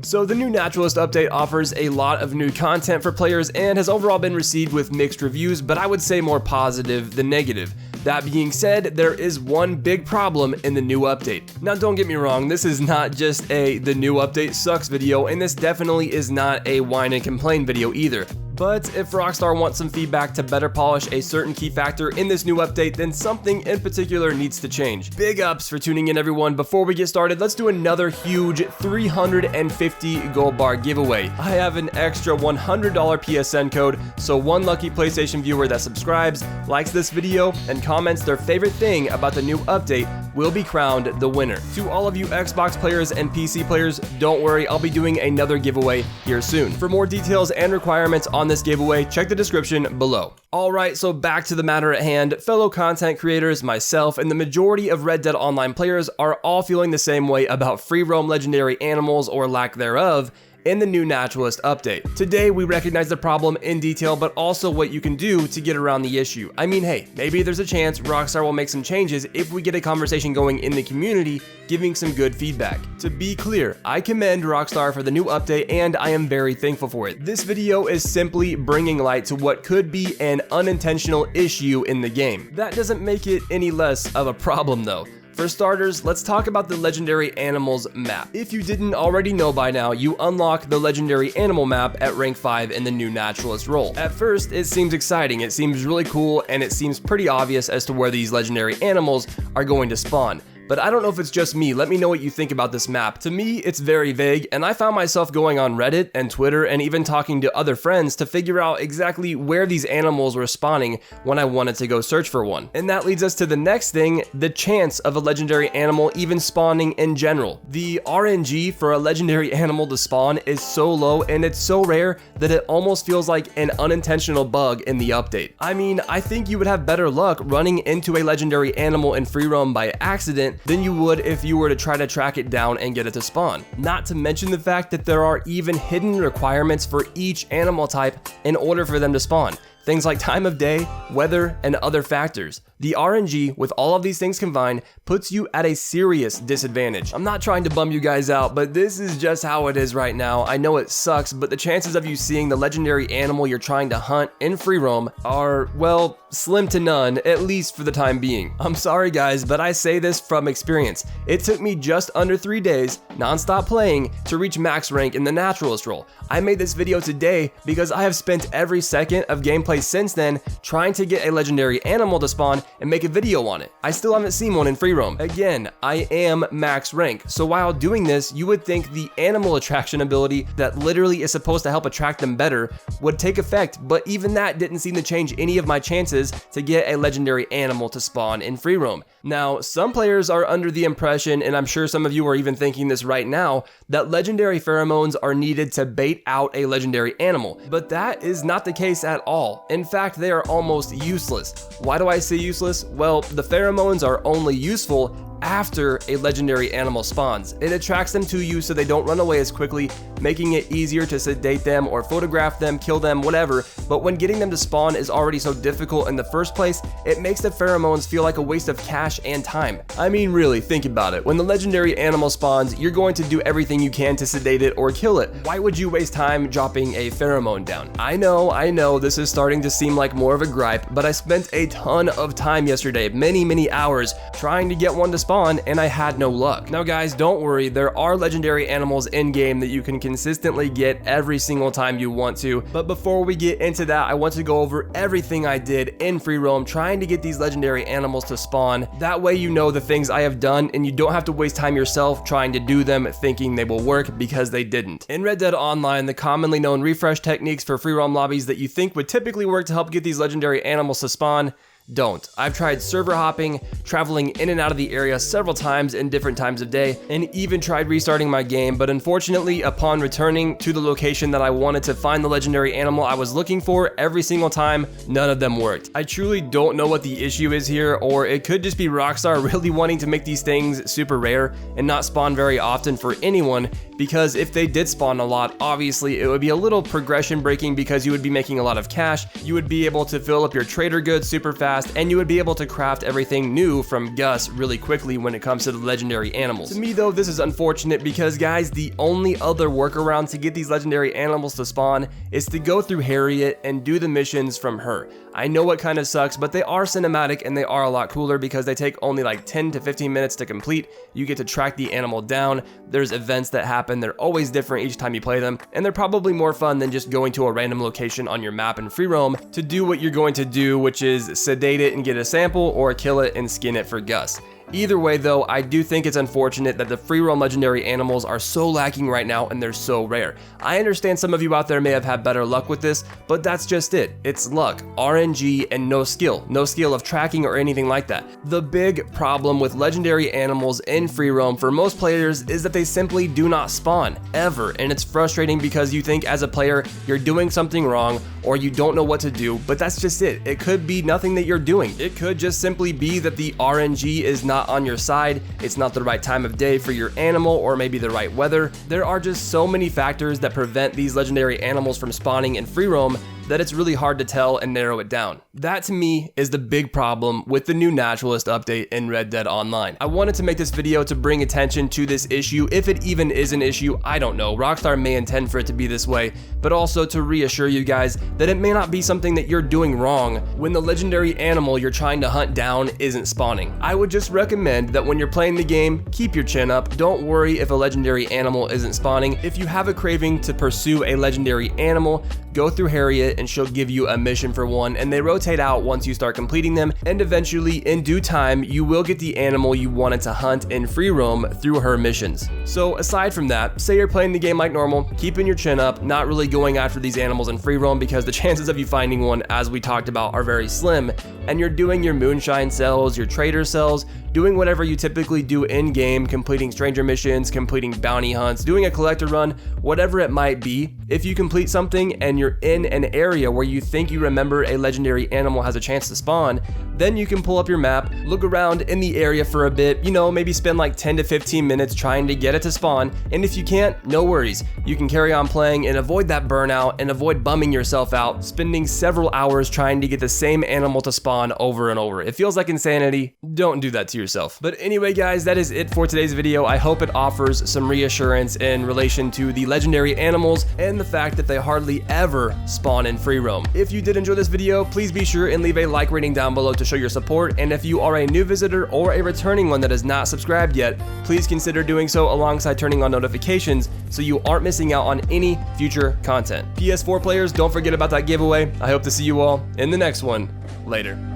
So the new Naturalist update offers a lot of new content for players and has overall been received with mixed reviews, but I would say more positive than negative. That being said, there is one big problem in the new update. Now don't get me wrong, this is not just a "the new update sucks" video, and this definitely is not a whine and complain video either. But if Rockstar wants some feedback to better polish a certain key factor in this new update, then something in particular needs to change. Big ups for tuning in, everyone. Before we get started, let's do another huge 350 gold bar giveaway. I have an extra $100 PSN code, so one lucky PlayStation viewer that subscribes, likes this video, and comments their favorite thing about the new update will be crowned the winner. To all of you Xbox players and PC players, don't worry, I'll be doing another giveaway here soon. For more details and requirements on this giveaway, check the description below. Alright, so back to the matter at hand. Fellow content creators, myself, and the majority of Red Dead Online players are all feeling the same way about free roam legendary animals, or lack thereof, in the new Naturalist update. Today, we recognize the problem in detail, but also what you can do to get around the issue. I mean, hey, maybe there's a chance Rockstar will make some changes if we get a conversation going in the community, giving some good feedback. To be clear, I commend Rockstar for the new update, and I am very thankful for it. This video is simply bringing light to what could be an unintentional issue in the game. That doesn't make it any less of a problem though. For starters, let's talk about the Legendary Animals map. If you didn't already know by now, you unlock the Legendary Animal map at rank 5 in the new Naturalist role. At first, it seems exciting, it seems really cool, and it seems pretty obvious as to where these legendary animals are going to spawn. But I don't know if it's just me, let me know what you think about this map. To me, it's very vague, and I found myself going on Reddit and Twitter and even talking to other friends to figure out exactly where these animals were spawning when I wanted to go search for one. And that leads us to the next thing, the chance of a legendary animal even spawning in general. The RNG for a legendary animal to spawn is so low and it's so rare that it almost feels like an unintentional bug in the update. I mean, I think you would have better luck running into a legendary animal in free roam by accident than you would if you were to try to track it down and get it to spawn. Not to mention the fact that there are even hidden requirements for each animal type in order for them to spawn. Things like time of day, weather, and other factors. The RNG, with all of these things combined, puts you at a serious disadvantage. I'm not trying to bum you guys out, but this is just how it is right now. I know it sucks, but the chances of you seeing the legendary animal you're trying to hunt in free roam are, well, slim to none, at least for the time being. I'm sorry guys, but I say this from experience. It took me just under 3 days, non-stop playing, to reach max rank in the Naturalist role. I made this video today because I have spent every second of gameplay since then trying to get a legendary animal to spawn and make a video on it. I still haven't seen one in free roam. Again, I am max rank, so while doing this, you would think the animal attraction ability that literally is supposed to help attract them better would take effect, but even that didn't seem to change any of my chances to get a legendary animal to spawn in free roam. Now, some players are under the impression, and I'm sure some of you are even thinking this right now, that legendary pheromones are needed to bait out a legendary animal, but that is not the case at all. In fact, they are almost useless. Why do I say useless? Well, the pheromones are only useful after a legendary animal spawns. It attracts them to you so they don't run away as quickly, making it easier to sedate them or photograph them, kill them, whatever. But when getting them to spawn is already so difficult in the first place, it makes the pheromones feel like a waste of cash and time. I mean, really, think about it. When the legendary animal spawns, you're going to do everything you can to sedate it or kill it. Why would you waste time dropping a pheromone down? I know, this is starting to seem like more of a gripe, but I spent a ton of time yesterday, many hours, trying to get one to spawn, and I had no luck. Now guys, don't worry, there are legendary animals in game that you can consistently get every single time you want to, but before we get into that, I want to go over everything I did in free roam trying to get these legendary animals to spawn. That way you know the things I have done and you don't have to waste time yourself trying to do them thinking they will work, because they didn't. In Red Dead Online, the commonly known refresh techniques for free roam lobbies that you think would typically work to help get these legendary animals to spawn don't. I've tried server hopping, traveling in and out of the area several times in different times of day, and even tried restarting my game, but unfortunately, upon returning to the location that I wanted to find the legendary animal I was looking for every single time, none of them worked. I truly don't know what the issue is here, or it could just be Rockstar really wanting to make these things super rare and not spawn very often for anyone, because if they did spawn a lot, obviously it would be a little progression breaking because you would be making a lot of cash, you would be able to fill up your trader goods super fast, fast, and you would be able to craft everything new from Gus really quickly when it comes to the legendary animals. To me though, this is unfortunate because guys, the only other workaround to get these legendary animals to spawn is to go through Harriet and do the missions from her. I know it kind of sucks, but they are cinematic and they are a lot cooler because they take only like 10 to 15 minutes to complete. You get to track the animal down, there's events that happen, they're always different each time you play them, and they're probably more fun than just going to a random location on your map in free roam to do what you're going to do, which is sedate it and get a sample, or kill it and skin it for Gus. Either way though, I do think it's unfortunate that the free roam legendary animals are so lacking right now and they're so rare. I understand some of you out there may have had better luck with this, but that's just it. It's luck, RNG, and no skill. No skill of tracking or anything like that. The big problem with legendary animals in free roam for most players is that they simply do not spawn, ever, and it's frustrating because you think as a player you're doing something wrong or you don't know what to do, but that's just it. It could be nothing that you're doing. It could just simply be that the RNG is not on your side, it's not the right time of day for your animal, or maybe the right weather. There are just so many factors that prevent these legendary animals from spawning in free roam that it's really hard to tell and narrow it down. That to me is the big problem with the new Naturalist update in Red Dead Online. I wanted to make this video to bring attention to this issue, if it even is an issue, I don't know. Rockstar may intend for it to be this way, but also to reassure you guys that it may not be something that you're doing wrong when the legendary animal you're trying to hunt down isn't spawning. I would just recommend that when you're playing the game, keep your chin up. Don't worry if a legendary animal isn't spawning. If you have a craving to pursue a legendary animal, go through Harriet and she'll give you a mission for one, and they rotate out once you start completing them, and eventually in due time you will get the animal you wanted to hunt in free roam through her missions. So aside from that, say you're playing the game like normal, keeping your chin up, not really going after these animals in free roam because the chances of you finding one, as we talked about, are very slim, and you're doing your moonshine cells, your trader cells, doing whatever you typically do in-game, completing stranger missions, completing bounty hunts, doing a collector run, whatever it might be. If you complete something and you're in an area where you think you remember a legendary animal has a chance to spawn, then you can pull up your map, look around in the area for a bit, you know, maybe spend like 10 to 15 minutes trying to get it to spawn, and if you can't, no worries. You can carry on playing and avoid that burnout and avoid bumming yourself out, spending several hours trying to get the same animal to spawn over and over. It feels like insanity. Don't do that to yourself. But anyway guys, that is it for today's video. I hope it offers some reassurance in relation to the legendary animals and the fact that they hardly ever spawn in free roam. If you did enjoy this video, please be sure and leave a like rating down below to show your support, and if you are a new visitor or a returning one that is not subscribed yet, please consider doing so alongside turning on notifications so you aren't missing out on any future content. PS4 players, don't forget about that giveaway. I hope to see you all in the next one. Later.